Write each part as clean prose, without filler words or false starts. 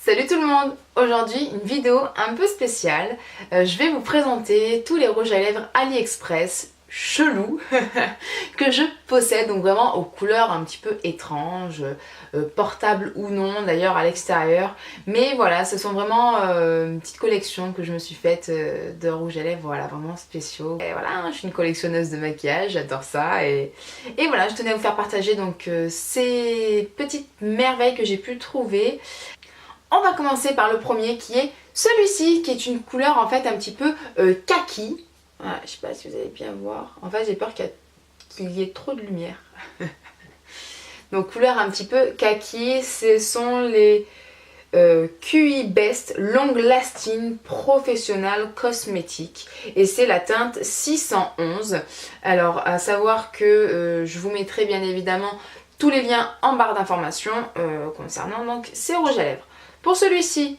Salut tout le monde! Aujourd'hui une vidéo un peu spéciale. Je vais vous présenter tous les rouges à lèvres AliExpress chelous que je possède, donc vraiment aux couleurs un petit peu étranges, portables ou non d'ailleurs à l'extérieur. Mais voilà, ce sont vraiment une petite collection que je me suis faite de rouges à lèvres, voilà, vraiment spéciaux. Et voilà, je suis une collectionneuse de maquillage, j'adore ça. Et voilà, je tenais à vous faire partager donc ces petites merveilles que j'ai pu trouver. On va commencer par le premier qui est celui-ci, qui est une couleur en fait un petit peu kaki. Voilà, je sais pas si vous allez bien voir. En fait j'ai peur qu'il y ait trop de lumière. Donc couleur un petit peu kaki, ce sont les QI Best Long Lasting Professional Cosmetic. Et c'est la teinte 611. Alors à savoir que je vous mettrai bien évidemment tous les liens en barre d'informations concernant donc ces rouges à lèvres. Pour celui-ci,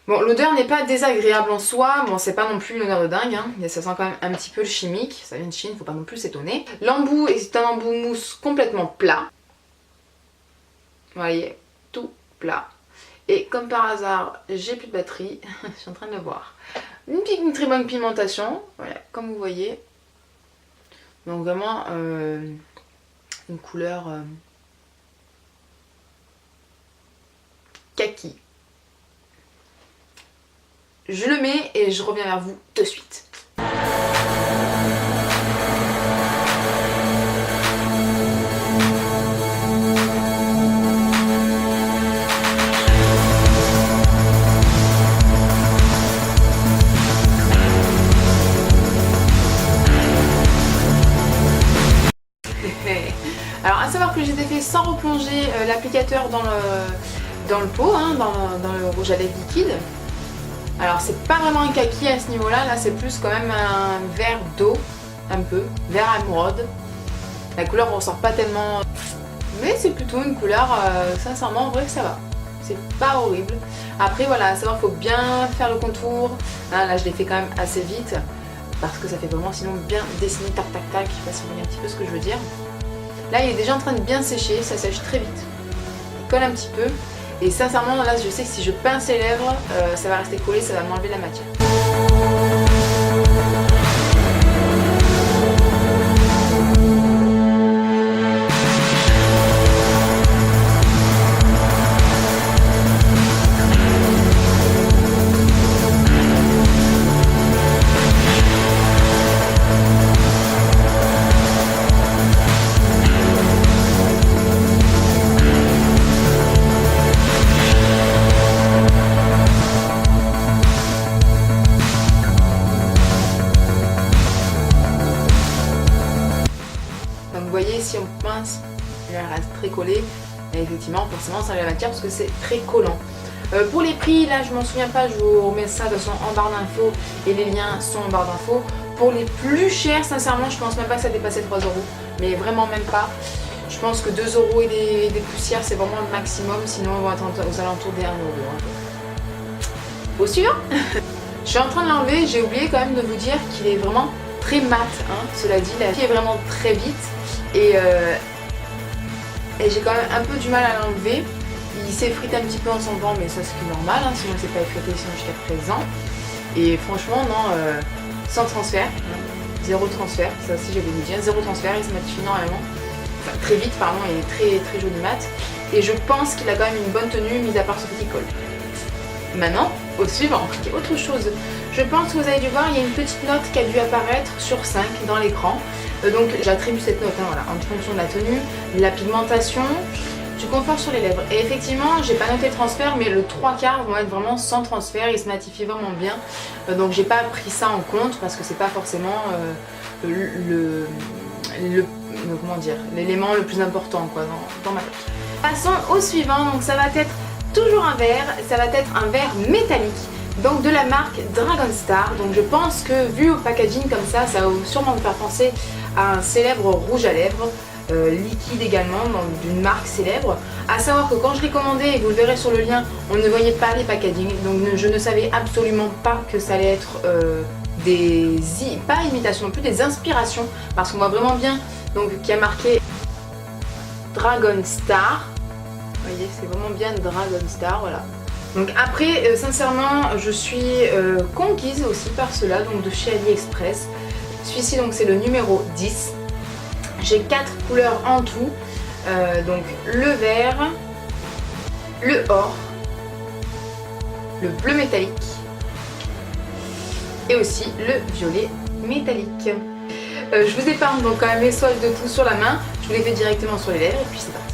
bon, l'odeur n'est pas désagréable en soi, bon c'est pas non plus une odeur de dingue, hein. Ça sent quand même un petit peu le chimique, ça vient de Chine, faut pas non plus s'étonner. L'embout est un embout mousse complètement plat, vous voyez, tout plat. Et comme par hasard, j'ai plus de batterie, je suis en train de le voir. Une très bonne pigmentation, voilà, comme vous voyez. Donc vraiment une couleur kaki. Je le mets et je reviens vers vous de suite. Alors à savoir que j'ai fait sans replonger l'applicateur dans le pot, hein, dans le rouge à lèvres liquide. Alors c'est pas vraiment un kaki à ce niveau-là, là c'est plus quand même un vert d'eau, un peu, vert émeraude. La couleur ne ressort pas tellement, mais c'est plutôt une couleur, sincèrement, en vrai que ça va. C'est pas horrible. Après voilà, à savoir qu'il faut bien faire le contour. Là je l'ai fait quand même assez vite, parce que ça fait vraiment sinon bien dessiner tac tac tac, je sais pas si vous voyez un petit peu ce que je veux dire. Là il est déjà en train de bien sécher, ça sèche très vite. Il colle un petit peu. Et sincèrement, là, je sais que si je pince les lèvres, ça va rester collé, ça va m'enlever la matière. Vous voyez, si on pince, elle reste très collée. Et effectivement, forcément, ça enlève la matière parce que c'est très collant. Pour les prix, là, je m'en souviens pas, je vous remets ça de toute façon en barre d'infos et les liens sont en barre d'infos. Pour les plus chers, sincèrement, je pense même pas que ça dépassait 3 €. Mais vraiment même pas. Je pense que 2 € et des poussières, c'est vraiment le maximum. Sinon, on va attendre aux alentours des 1 €. Au suivant. Je suis en train de l'enlever. J'ai oublié quand même de vous dire qu'il est vraiment très mat. Hein. Cela dit, la vie est vraiment très vite. Et j'ai quand même un peu du mal à l'enlever. Il s'effrite un petit peu en s'enlevant, mais ça c'est normal, hein, sinon il ne s'est pas effrité sinon jusqu'à présent. Et franchement, non, sans transfert, zéro transfert, ça aussi j'avais vous dire, zéro transfert, il se matifie normalement, enfin très vite, pardon, il est très très joli mat. Et je pense qu'il a quand même une bonne tenue, mis à part ce petit col. Maintenant, au suivant, il y a autre chose. Je pense que vous avez dû voir, il y a une petite note qui a dû apparaître sur 5 dans l'écran. Donc j'attribue cette note, hein, voilà, en fonction de la tenue, la pigmentation, du confort sur les lèvres. Et effectivement, j'ai pas noté le transfert, mais le 3/4 vont être vraiment sans transfert, ils se matifient vraiment bien. Donc j'ai pas pris ça en compte parce que c'est pas forcément comment dire, l'élément le plus important quoi, dans ma tête. Passons au suivant, donc ça va être toujours un vert, ça va être un vert métallique. Donc de la marque Dragon Star. Donc je pense que vu au packaging comme ça va sûrement me faire penser à un célèbre rouge à lèvres, liquide également, d'une marque célèbre. À savoir que quand je l'ai commandé, et vous le verrez sur le lien, on ne voyait pas les packaging. Donc je ne savais absolument pas que ça allait être pas imitations non plus, des inspirations. Parce qu'on voit vraiment bien, donc qui a marqué Dragon Star. Vous voyez, c'est vraiment bien Dragon Star, voilà. Donc après, sincèrement, je suis conquise aussi par cela, donc de chez AliExpress. Celui-ci, donc c'est le numéro 10. J'ai 4 couleurs en tout, donc le vert, le or, le bleu métallique et aussi le violet métallique. Je vous épargne donc quand même les swatchs de tout sur la main, je vous les fais directement sur les lèvres et puis c'est parti.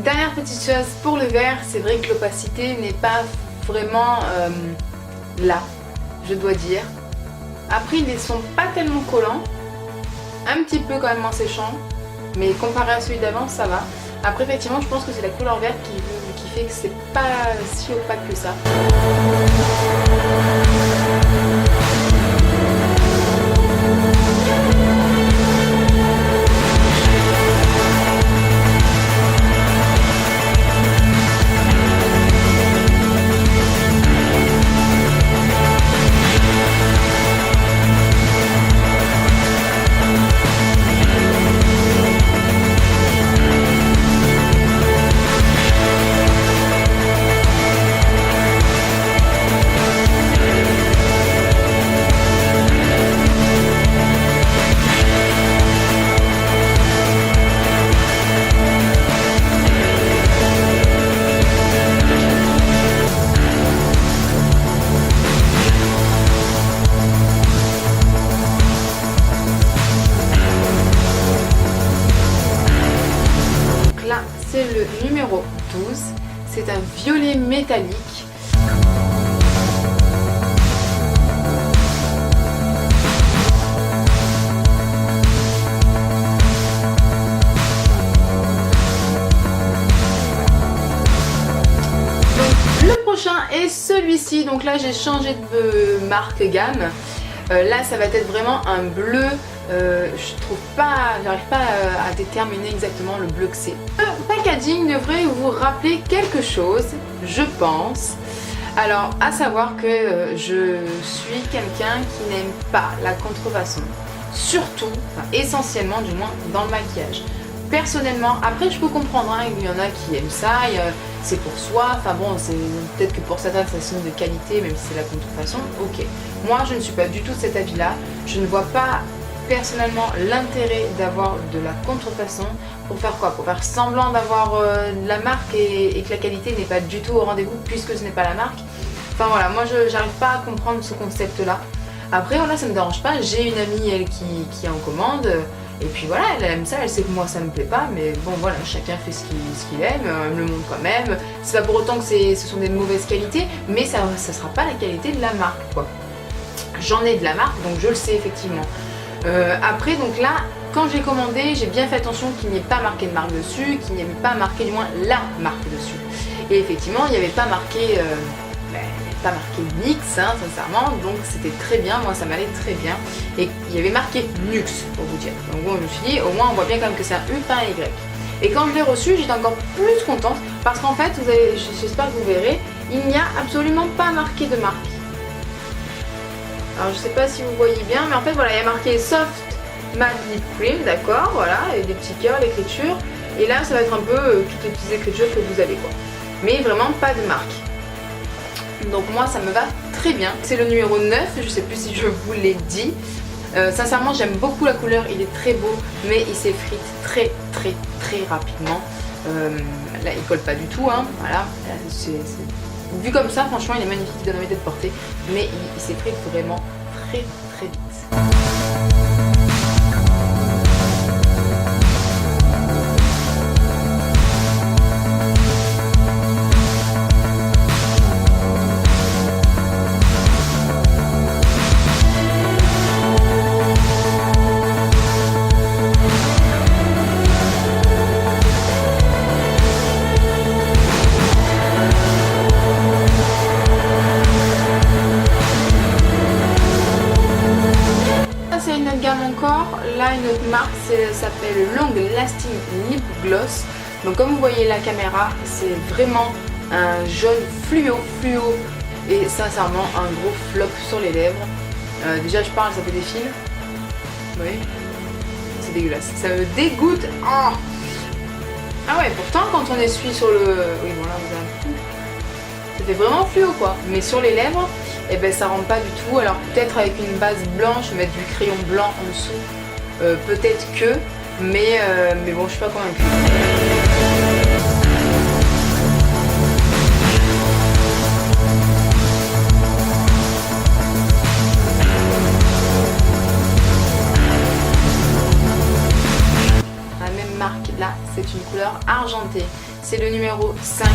Dernière petite chose pour le vert, c'est vrai que l'opacité n'est pas vraiment là, je dois dire. Après ils ne sont pas tellement collants, un petit peu quand même en séchant, mais comparé à celui d'avant ça va. Après effectivement je pense que c'est la couleur verte qui fait que c'est pas si opaque que ça. C'est le numéro 12, c'est un violet métallique. Donc, le prochain est celui-ci, donc là j'ai changé de marque gamme. Là ça va être vraiment un bleu. Je trouve pas, j'arrive pas à déterminer exactement le bleu que c'est. Le packaging devrait vous rappeler quelque chose, je pense. Alors, à savoir que je suis quelqu'un qui n'aime pas la contrefaçon. Surtout, enfin, essentiellement du moins, dans le maquillage. Personnellement, après je peux comprendre, hein, il y en a qui aiment ça, c'est pour soi, enfin bon, c'est peut-être que pour certains c'est un signe de qualité, même si c'est la contrefaçon, ok. Moi je ne suis pas du tout de cet avis-là, je ne vois pas personnellement l'intérêt d'avoir de la contrefaçon pour faire quoi? Pour faire semblant d'avoir la marque et que la qualité n'est pas du tout au rendez-vous puisque ce n'est pas la marque. Enfin voilà, moi je n'arrive pas à comprendre ce concept-là. Après voilà, ça me dérange pas, j'ai une amie elle qui en commande. Et puis voilà, elle aime ça, elle sait que moi ça me plaît pas, mais bon voilà, chacun fait ce qu'il aime, elle me le montre quand même. C'est pas pour autant que ce sont des mauvaises qualités, mais ça sera pas la qualité de la marque quoi. J'en ai de la marque, donc je le sais effectivement. Après donc là, quand j'ai commandé, j'ai bien fait attention qu'il n'y ait pas marqué de marque dessus, qu'il n'y ait pas marqué du moins la marque dessus. Et effectivement, il n'y avait pas marqué... pas marqué NYX, hein, sincèrement, donc c'était très bien, moi ça m'allait très bien. Et il y avait marqué NYX pour vous dire. Donc bon, je me suis dit, au moins on voit bien quand même que c'est un U, pas un Y. Et quand je l'ai reçu, j'étais encore plus contente parce qu'en fait, j'espère que vous verrez, il n'y a absolument pas marqué de marque. Alors je sais pas si vous voyez bien, mais en fait voilà, il y a marqué Soft Matte Lip Cream, d'accord, voilà, et des petits cœurs, l'écriture. Et là, ça va être un peu toutes les petites écritures que vous avez quoi. Mais vraiment pas de marque. Donc moi ça me va très bien. C'est le numéro 9, je sais plus si je vous l'ai dit. Sincèrement j'aime beaucoup la couleur, il est très beau, mais il s'effrite très rapidement. Là il colle pas du tout, hein. Voilà. Vu comme ça franchement il est magnifique, il donne envie d'être porté, mais il s'effrite vraiment très vite. encore, là une autre marque, ça s'appelle Long Lasting Lip Gloss. Donc comme vous voyez la caméra, c'est vraiment un jaune fluo. Et sincèrement un gros flop sur les lèvres. Déjà je parle, ça fait des fils. Vous voyez, c'est dégueulasse, ça me dégoûte. Oh, ah ouais, pourtant quand on essuie sur le... Oui bon là vous avez un coup. Ça fait vraiment fluo quoi. Mais sur les lèvres, et ben ça rentre pas du tout. Alors peut-être avec une base blanche, mettre du crayon blanc en dessous, peut-être que, mais bon, je suis pas convaincue. La même marque là, c'est une couleur argentée. C'est le numéro 5.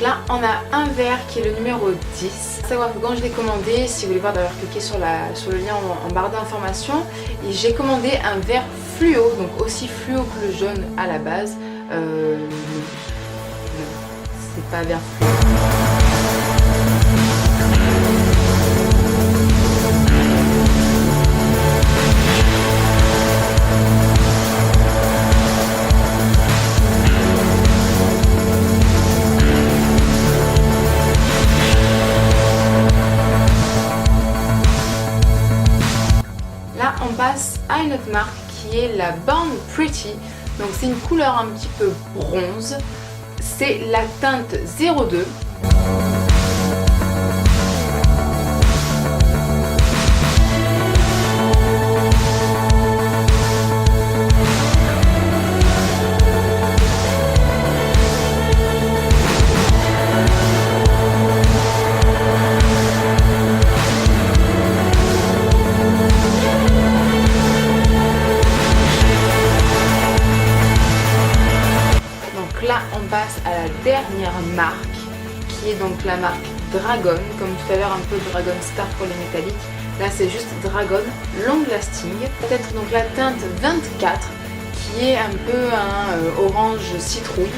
Là, on a un verre qui est le numéro 10. À savoir que quand je l'ai commandé, si vous voulez voir d'ailleurs, cliquez sur le lien en barre d'informations. Et j'ai commandé un verre fluo, donc aussi fluo que le jaune à la base. C'est pas un verre fluo. On passe à une autre marque qui est la Born Pretty. Donc c'est une couleur un petit peu bronze. C'est la teinte 02. Là on passe à la dernière marque qui est donc la marque Dragon, comme tout à l'heure un peu Dragon Star pour les métalliques. Là c'est juste Dragon Long Lasting. Peut-être donc la teinte 24 qui est un peu un orange citrouille.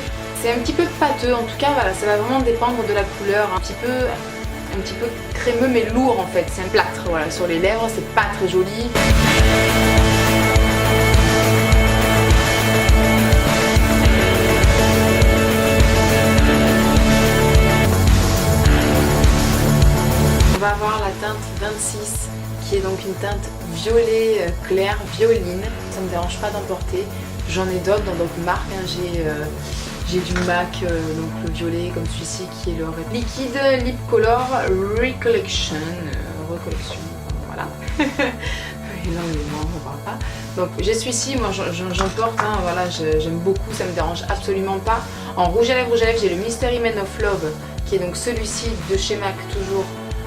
C'est un petit peu pâteux, en tout cas voilà, ça va vraiment dépendre de la couleur, un petit peu crémeux mais lourd en fait. C'est un plâtre, voilà, sur les lèvres, c'est pas très joli. On va avoir la teinte 26 qui est donc une teinte violet clair, violine. Ça me dérange pas d'en porter. J'en ai d'autres dans d'autres marques. J'ai du MAC, donc le violet comme celui-ci qui est le Liquid Lip Color Recollection. Voilà. Et là, on n'en parle pas. Donc j'ai celui-ci, moi j'en porte, hein, voilà, j'aime beaucoup, ça me dérange absolument pas. En rouge à lèvres, j'ai le Mystery Man of Love qui est donc celui-ci de chez MAC toujours.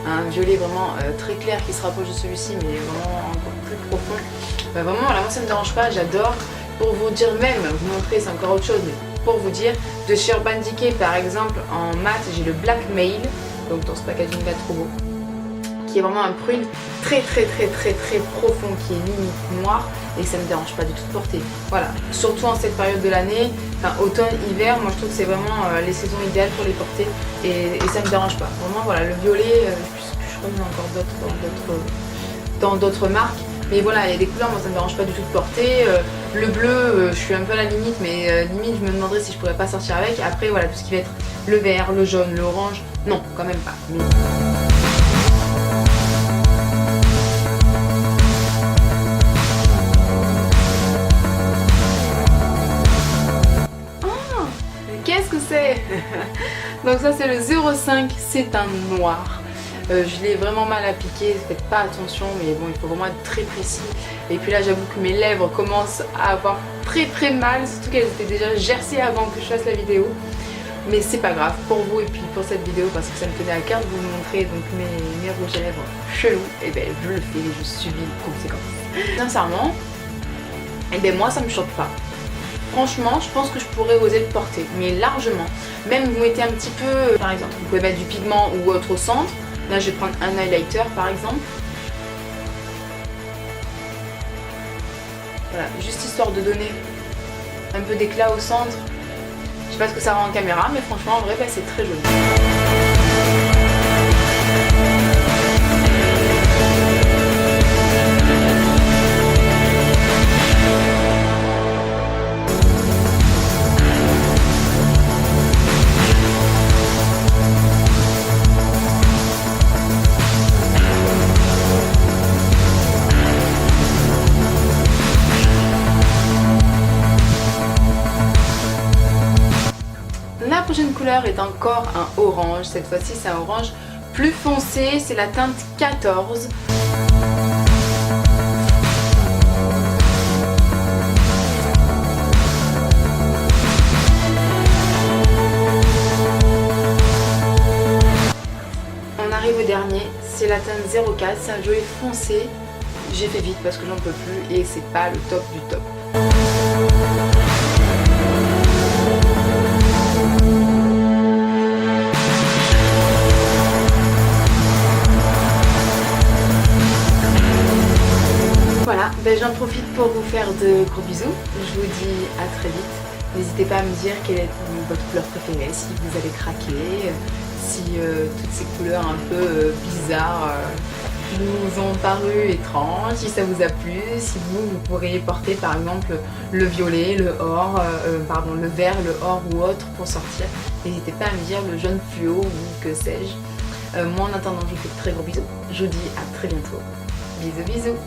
Un violet vraiment très clair qui se rapproche de celui-ci mais vraiment encore plus profond. Vraiment voilà, moi ça me dérange pas, j'adore. Pour vous dire même, vous montrer c'est encore autre chose, mais pour vous dire, de chez Urban Decay par exemple en mat j'ai le Black Mail, donc dans ce packaging là trop beau, qui est vraiment un prune très profond qui est limite noir et ça me dérange pas du tout de porter. Voilà, surtout en cette période de l'année, enfin automne, hiver, moi je trouve que c'est vraiment les saisons idéales pour les porter et ça me dérange pas. Vraiment voilà, le violet, je crois qu'il y en a encore d'autres dans d'autres marques. Mais voilà, il y a des couleurs, moi ça me dérange pas du tout de porter. Le bleu, je suis un peu à la limite, mais limite je me demanderais si je pourrais pas sortir avec. Après voilà, tout ce qui va être le vert, le jaune, l'orange, non, quand même pas. Mais... Qu'est-ce que c'est? Donc ça c'est le 05, c'est un noir. Je l'ai vraiment mal appliqué, faites pas attention, mais bon, il faut vraiment être très précis. Et puis là, j'avoue que mes lèvres commencent à avoir très mal, surtout qu'elles étaient déjà gercées avant que je fasse la vidéo. Mais c'est pas grave, pour vous et puis pour cette vidéo, parce que ça me tenait à cœur de vous montrer donc mes rouges à lèvres chelous, et ben je le fais et je subis les conséquences. Sincèrement, et ben moi ça me choque pas. Franchement, je pense que je pourrais oser le porter, mais largement. Même vous mettez un petit peu, par exemple, vous pouvez mettre du pigment ou autre au centre, Là je vais prendre un highlighter par exemple. Voilà, juste histoire de donner un peu d'éclat au centre. Je sais pas ce que ça rend en caméra, mais franchement en vrai bah, c'est très joli. La prochaine couleur est encore un orange, cette fois-ci c'est un orange plus foncé, c'est la teinte 14. On arrive au dernier, c'est la teinte 04, c'est un joli foncé. J'ai fait vite parce que j'en peux plus et c'est pas le top du top. Voilà, ben j'en profite pour vous faire de gros bisous. Je vous dis à très vite. N'hésitez pas à me dire quelle est votre couleur préférée, si vous allez craquer, si toutes ces couleurs un peu bizarres vous ont paru étranges, si ça vous a plu, si vous pourriez porter par exemple le violet, le or, le vert, le or ou autre pour sortir. N'hésitez pas à me dire le jaune fluo ou que sais-je. Moi en attendant, je vous fais de très gros bisous. Je vous dis à très bientôt. Bisous bisous.